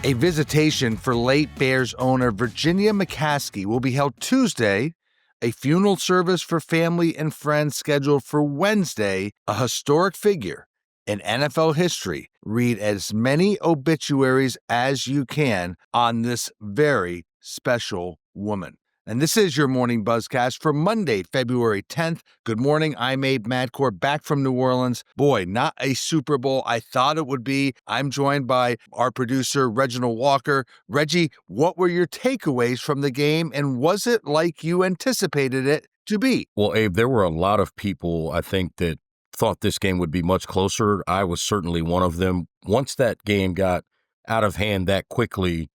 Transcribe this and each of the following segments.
A visitation for late Bears owner Virginia McCaskey will be held Tuesday, a funeral service for family and friends scheduled for Wednesday, a historic figure in NFL history. Read as many obituaries as you can on this very special woman. And this is your morning Buzzcast for Monday, February 10th. Good morning. I'm Abe Madcore, back from New Orleans. Boy, not a Super Bowl I thought it would be. I'm joined by our producer, Reginald Walker. Reggie, what were your takeaways from the game, and was it like you anticipated it to be? Well, Abe, there were a lot of people, I think, that thought this game would be much closer. I was certainly one of them. Once that game got out of hand that quickly,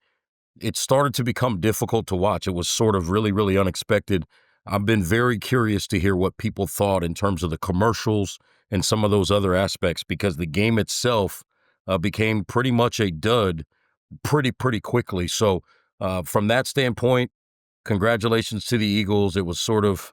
it started to become difficult to watch. It was sort of really, really unexpected. I've been very curious to hear what people thought in terms of the commercials and some of those other aspects, because the game itself became pretty much a dud pretty quickly. So from that standpoint, congratulations to the Eagles. It was sort of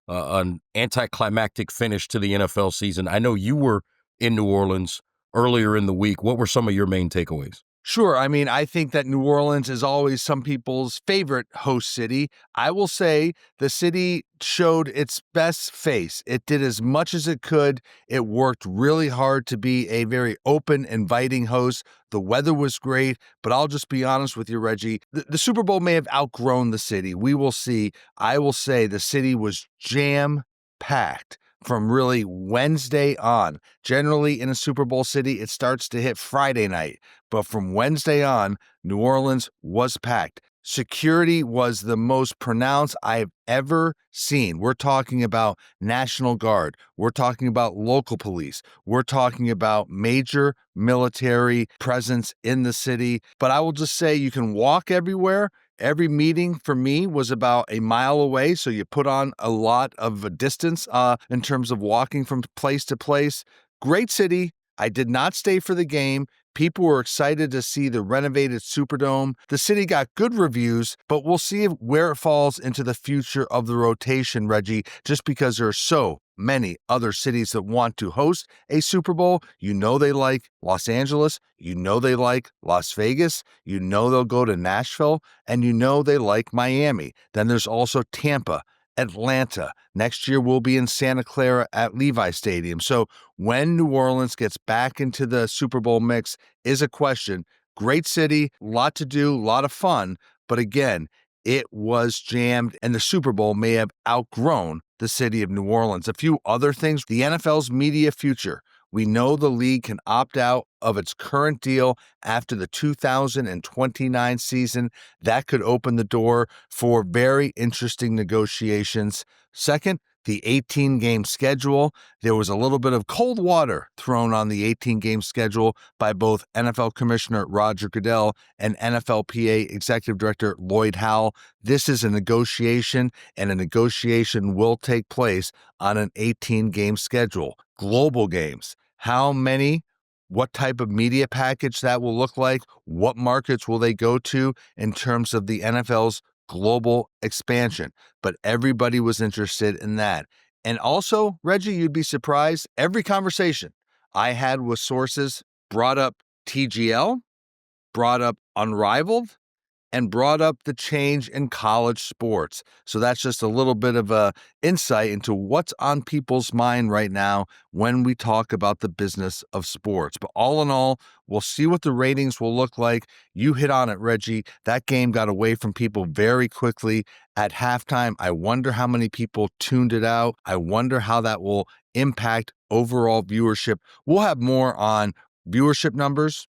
an anticlimactic finish to the NFL season. I know you were in New Orleans earlier in the week. What were some of your main takeaways? Sure. I mean, I think that New Orleans is always some people's favorite host city. I will say the city showed its best face. It did as much as it could. It worked really hard to be a very open, inviting host. The weather was great, but I'll just be honest with you, Reggie. The Super Bowl may have outgrown the city. We will see. I will say the city was jam-packed from really Wednesday on. Generally, in a Super Bowl city, it starts to hit Friday night. But from Wednesday on, New Orleans was packed. Security was the most pronounced I've ever seen. We're talking about National Guard. We're talking about local police. We're talking about major military presence in the city. But I will just say you can walk everywhere. Every meeting for me was about a mile away, so you put on a lot of a distance in terms of walking from place to place. Great city. I did not stay for the game. People were excited to see the renovated Superdome. The city got good reviews, but we'll see where it falls into the future of the rotation, Reggie, just because there are so many other cities that want to host a Super Bowl. You know they like Los Angeles. You know they like Las Vegas. You know they'll go to Nashville. And you know they like Miami. Then there's also Tampa, Atlanta. Next year, we'll be in Santa Clara at Levi Stadium. So when New Orleans gets back into the Super Bowl mix is a question. Great city, a lot to do, a lot of fun. But again, it was jammed, and the Super Bowl may have outgrown the city of New Orleans. A few other things, the NFL's media future. We know the league can opt out of its current deal after the 2029 season. That could open the door for very interesting negotiations. Second, the 18-game schedule. There was a little bit of cold water thrown on the 18-game schedule by both NFL Commissioner Roger Goodell and NFLPA Executive Director Lloyd Howell. This is a negotiation, and a negotiation will take place on an 18-game schedule. Global games. How many? What type of media package that will look like? What markets will they go to in terms of the NFL's global expansion? But everybody was interested in that. And also, Reggie, you'd be surprised, every conversation I had with sources brought up TGL, brought up Unrivaled, and brought up the change in college sports. So that's just a little bit of a insight into what's on people's mind right now when we talk about the business of sports. But all in all, we'll see what the ratings will look like. You hit on it, Reggie. That game got away from people very quickly at halftime. I wonder how many people tuned it out. I wonder how that will impact overall viewership. We'll have more on viewership numbers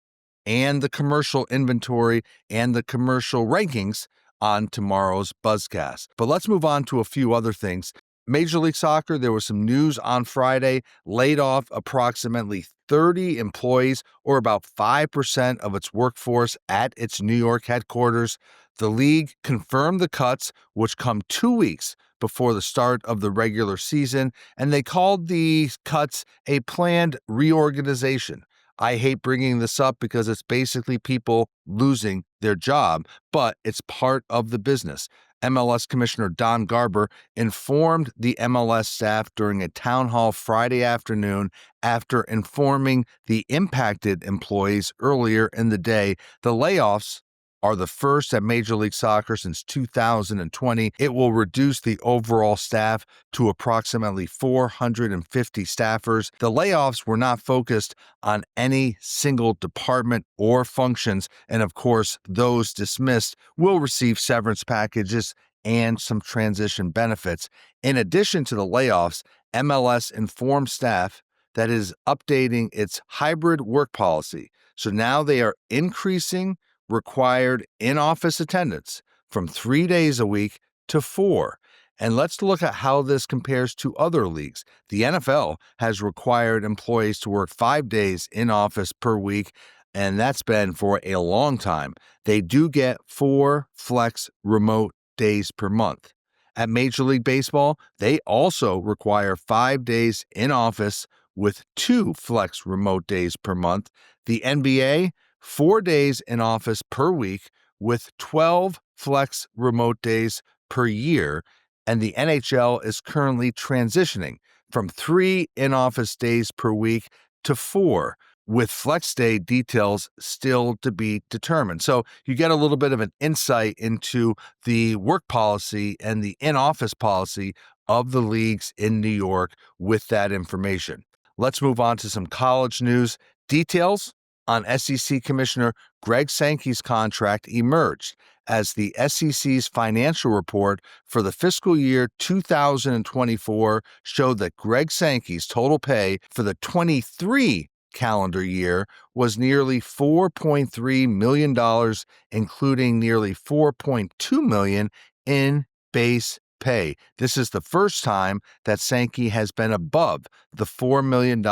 and the commercial inventory and the commercial rankings on tomorrow's Buzzcast. But let's move on to a few other things. Major League Soccer, there was some news on Friday, laid off approximately 30 employees, or about 5% of its workforce at its New York headquarters. The league confirmed the cuts, which come 2 weeks before the start of the regular season, and they called these cuts a planned reorganization. I hate bringing this up because it's basically people losing their job, but it's part of the business. MLS Commissioner Don Garber informed the MLS staff during a town hall Friday afternoon after informing the impacted employees earlier in the day. The layoffs are the first at Major League Soccer since 2020. It will reduce the overall staff to approximately 450 staffers. The layoffs were not focused on any single department or functions, and of course, those dismissed will receive severance packages and some transition benefits. In addition to the layoffs, MLS informed staff that is updating its hybrid work policy. So now they are increasing required in-office attendance from 3 days a week to 4. And let's look at how this compares to other leagues. The NFL has required employees to work 5 days in office per week, and that's been for a long time. They do get 4 flex remote days per month. At Major League Baseball, they also require 5 days in office with 2 flex remote days per month. The NBA, 4 days in office per week with 12 flex remote days per year. And the NHL is currently transitioning from 3 in-office days per week to 4, with flex day details still to be determined. So you get a little bit of an insight into the work policy and the in-office policy of the leagues in New York with that information. Let's move on to some college news. Details on SEC Commissioner Greg Sankey's contract emerged as the SEC's financial report for the fiscal year 2024 showed that Greg Sankey's total pay for the 23 calendar year was nearly $4.3 million, including nearly $4.2 million in base pay. This is the first time that Sankey has been above the $4 million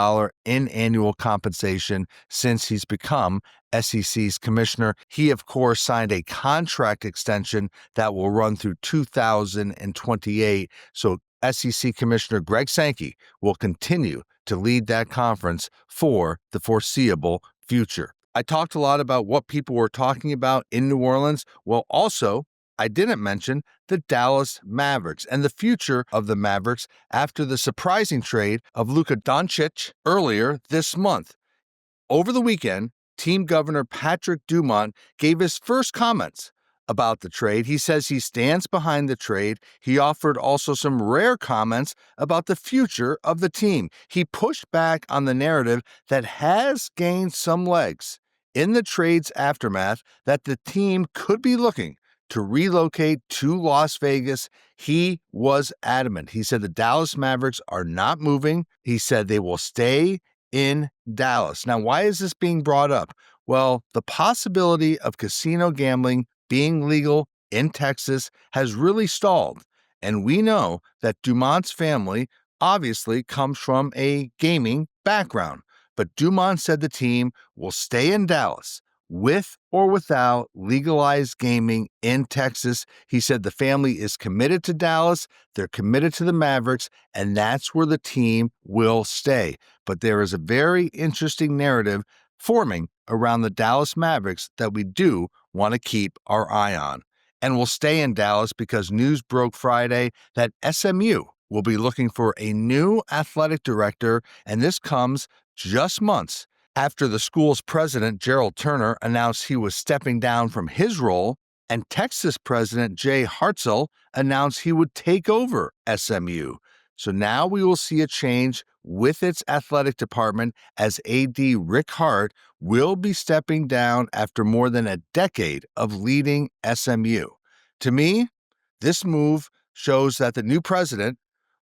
in annual compensation since he's become SEC's commissioner. He, of course, signed a contract extension that will run through 2028. So SEC Commissioner Greg Sankey will continue to lead that conference for the foreseeable future. I talked a lot about what people were talking about in New Orleans. Well, also, I didn't mention the Dallas Mavericks and the future of the Mavericks after the surprising trade of Luka Doncic earlier this month. Over the weekend, team governor Patrick Dumont gave his first comments about the trade. He says he stands behind the trade. He offered also some rare comments about the future of the team. He pushed back on the narrative that has gained some legs in the trade's aftermath that the team could be looking to relocate to Las Vegas. He was adamant. He said the Dallas Mavericks are not moving. He said they will stay in Dallas. Now, why is this being brought up? Well, the possibility of casino gambling being legal in Texas has really stalled. And we know that Dumont's family obviously comes from a gaming background. But Dumont said the team will stay in Dallas with or without legalized gaming in Texas. He said the family is committed to Dallas, they're committed to the Mavericks, and that's where the team will stay. But there is a very interesting narrative forming around the Dallas Mavericks that we do want to keep our eye on. And we'll stay in Dallas because news broke Friday that SMU will be looking for a new athletic director, and this comes just months after the school's president, Gerald Turner, announced he was stepping down from his role, and Texas President Jay Hartzell announced he would take over SMU. So now we will see a change with its athletic department as AD Rick Hart will be stepping down after more than a decade of leading SMU. To me, this move shows that the new president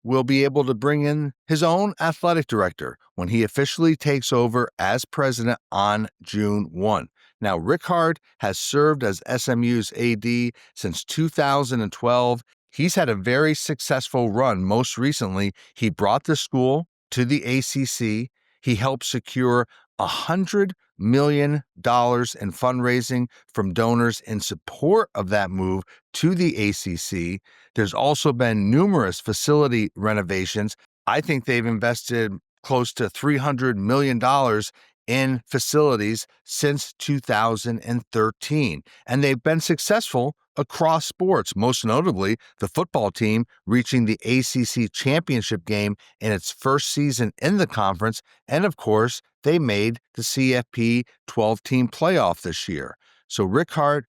will be able to bring in his own athletic director when he officially takes over as president on June 1. Now, Rick Hart has served as SMU's AD since 2012. He's had a very successful run. Most recently, he brought the school to the ACC. He helped secure $100 million in fundraising from donors in support of that move to the ACC. There's also been numerous facility renovations. I think they've invested close to $300 million in facilities since 2013. And they've been successful across sports, most notably the football team reaching the ACC championship game in its first season in the conference. And of course, they made the CFP 12-team playoff this year. So Rick Hart,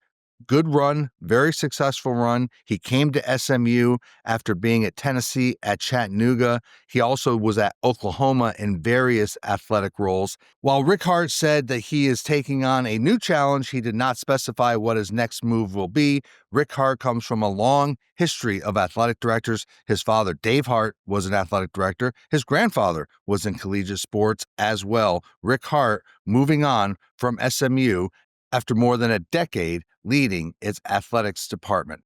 good run, very successful run. He came to SMU after being at Tennessee, at Chattanooga. He also was at Oklahoma in various athletic roles. While Rick Hart said that he is taking on a new challenge, he did not specify what his next move will be. Rick Hart comes from a long history of athletic directors. His father, Dave Hart, was an athletic director. His grandfather was in collegiate sports as well. Rick Hart moving on from SMU after more than a decade leading its athletics department.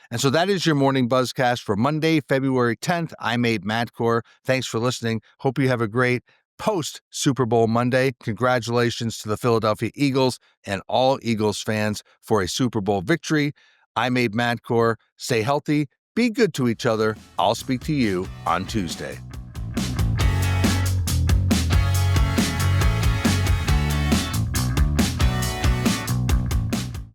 And so that is your morning Buzzcast for Monday, February 10th. I'm Abe Madcore. Thanks for listening. Hope you have a great post-Super Bowl Monday. Congratulations to the Philadelphia Eagles and all Eagles fans for a Super Bowl victory. I'm Abe Madcore. Stay healthy. Be good to each other. I'll speak to you on Tuesday.